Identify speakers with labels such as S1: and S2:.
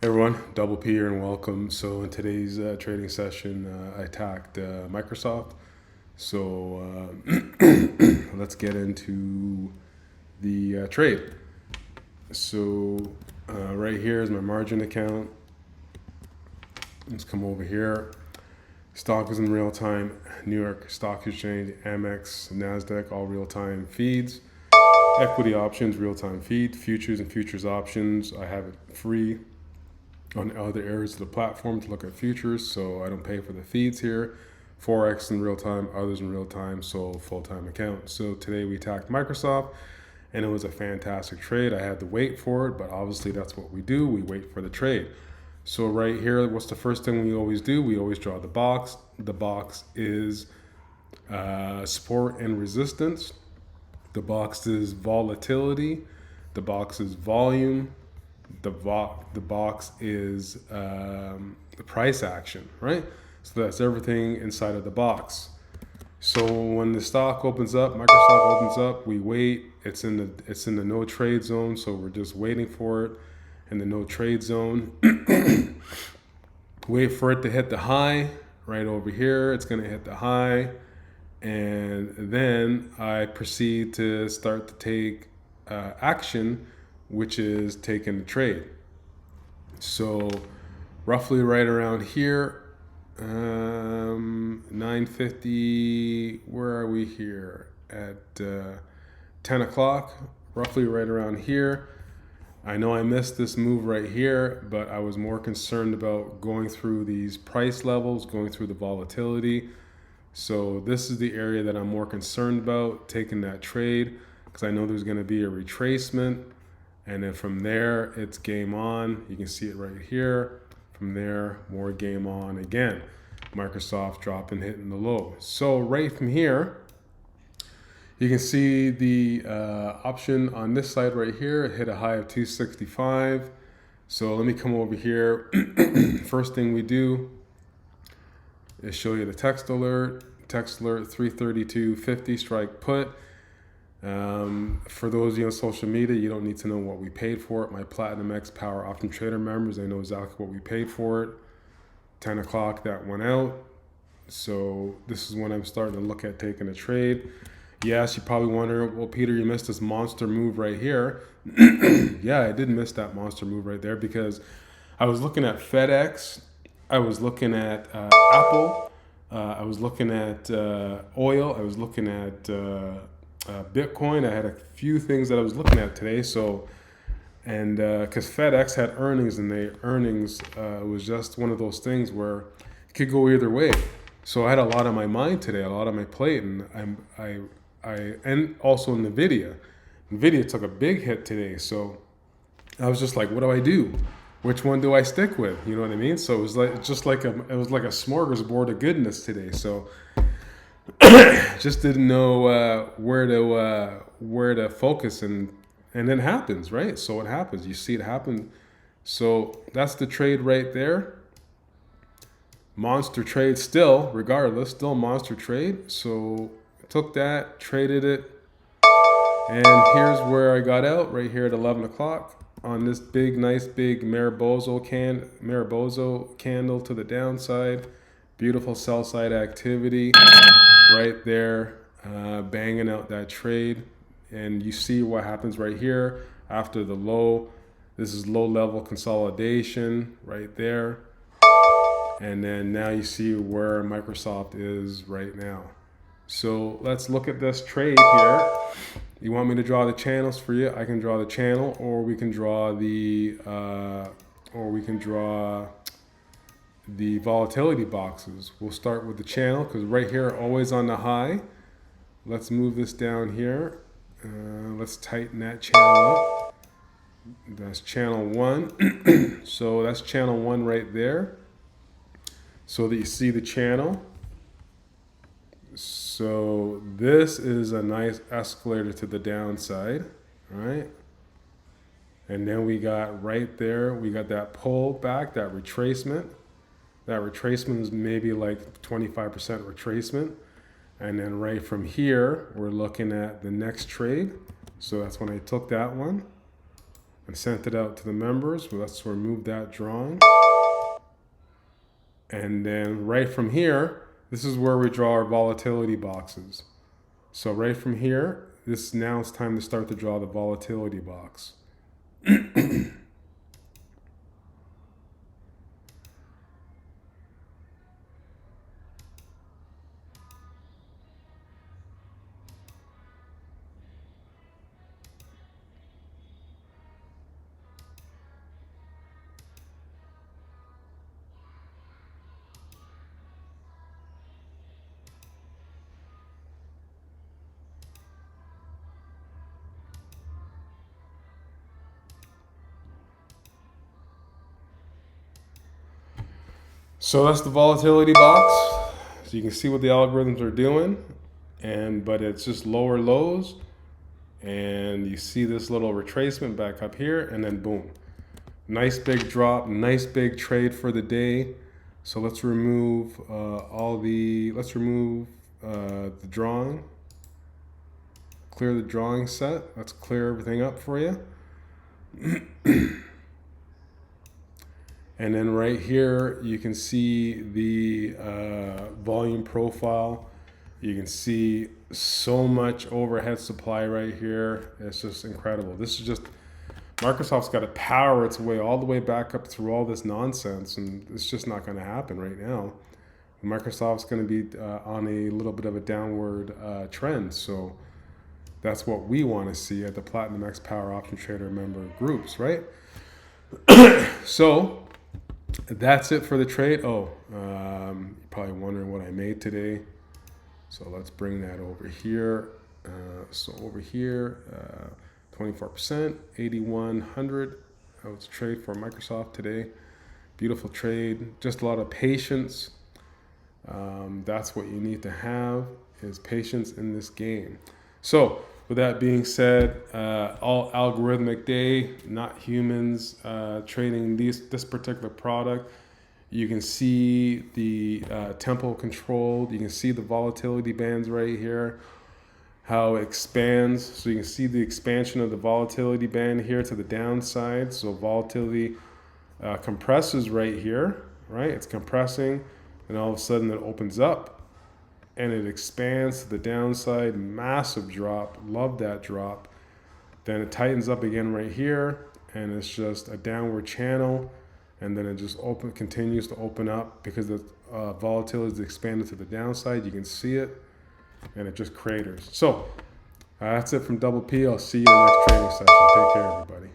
S1: Hey everyone, Double P here and welcome. So in today's trading session, I attacked Microsoft. So let's get into the trade. So right here is my margin account. Let's come over here. Stock is in real time. New York Stock Exchange, Amex, NASDAQ, all real time feeds. Equity options, real time feed. Futures and futures options, I have it free on other areas of the platform to look at futures, so I don't pay for the feeds here. Forex in real time, others in real time, so full-time account. So today we attacked Microsoft, and it was a fantastic trade. I had to wait for it, but obviously that's what we do. We wait for the trade. So right here, what's the first thing we always do? We always draw the box. The box is support and resistance. The box is volatility. The box is volume. The box is the price action, right? So that's everything inside of the box. So when the stock opens up, Microsoft opens up, we wait. It's in the no trade zone, so we're just waiting for it in the no trade zone. Wait for it to hit the high right over here. It's going to hit the high, and then I proceed to start to take action, which is taking the trade. So roughly right around here, 9:50, where are we here? At 10 o'clock, roughly right around here. I know I missed this move right here, but I was more concerned about going through these price levels, going through the volatility. So this is the area that I'm more concerned about, taking that trade, because I know there's going to be a retracement. And then from there, it's game on. You can see it right here. From there, more game on again. Microsoft dropping, hitting the low. So right from here, you can see the option on this side right here. It hit a high of 265. So let me come over here. First thing we do is show you the text alert. Text alert 332.50 strike put. For those of you on social media, you don't need to know what we paid for it. My Platinum X Power Option Trader members, they know exactly what we paid for it. 10 o'clock, that went out. So this is when I'm starting to look at taking a trade. Yes, you probably wonder, well, Peter, you missed this monster move right here. Yeah, I did miss that monster move right there because I was looking at FedEx. I was looking at Apple. I was looking at oil. I was looking at Bitcoin. I had a few things that I was looking at today. So, and because FedEx had earnings, and the earnings was just one of those things where it could go either way. So I had a lot on my mind today, a lot on my plate, and and also Nvidia. Nvidia took a big hit today, so I was just like, what do I do? Which one do I stick with? You know what I mean? So it was like it was like a smorgasbord of goodness today. So just didn't know where to focus, and it happens, right? So it happens. You see it happen. So that's the trade right there. Monster trade still, regardless, still monster trade. So took that, traded it, and here's where I got out right here at 11 o'clock on this big, nice, big Maribosa candle to the downside. Beautiful sell side activity right there, banging out that trade. And you see what happens right here after the low. This is low level consolidation right there. And then now you see where Microsoft is right now. So let's look at this trade here. You want me to draw the channels for you? I can draw the channel, or we can draw the volatility boxes. We'll start with the channel because right here, always on the high. Let's move this down here. Let's tighten that channel up. That's channel 1. So that's channel 1 right there. So that you see the channel. So this is a nice escalator to the downside, right? And then we got right there, we got that pull back, that retracement. That retracement is maybe like 25% retracement. And then right from here, we're looking at the next trade. So that's when I took that one. and sent it out to the members. Well, let's remove that drawing. And then right from here, this is where we draw our volatility boxes. So right from here, now it's time to start to draw the volatility box. So that's the volatility box. So you can see what the algorithms are doing, but it's just lower lows, and you see this little retracement back up here, and then boom, nice big drop, nice big trade for the day. So let's remove the drawing, clear the drawing set. Let's clear everything up for you. And then right here, you can see the volume profile. You can see so much overhead supply right here. It's just incredible. This is just, Microsoft's got to power its way all the way back up through all this nonsense, and it's just not going to happen right now. Microsoft's going to be on a little bit of a downward trend. So that's what we want to see at the Platinum X Power Option Trader member groups, right? So that's it for the trade. You're probably wondering what I made today. So let's bring that over here. So over here, 24%, 8,100. That was a trade for Microsoft today. Beautiful trade. Just a lot of patience. That's what you need to have, is patience in this game. So with that being said, all algorithmic day, not humans trading this particular product. You can see the tempo controlled. You can see the volatility bands right here, how it expands. So you can see the expansion of the volatility band here to the downside. So volatility compresses right here, right? It's compressing, and all of a sudden it opens up and it expands to the downside. Massive drop. Love that drop. Then it tightens up again right here, and it's just a downward channel, and then it just continues to open up because the volatility is expanded to the downside. You can see it, and it just craters. So that's it from Double P. I'll see you in the next trading session. Take care, everybody.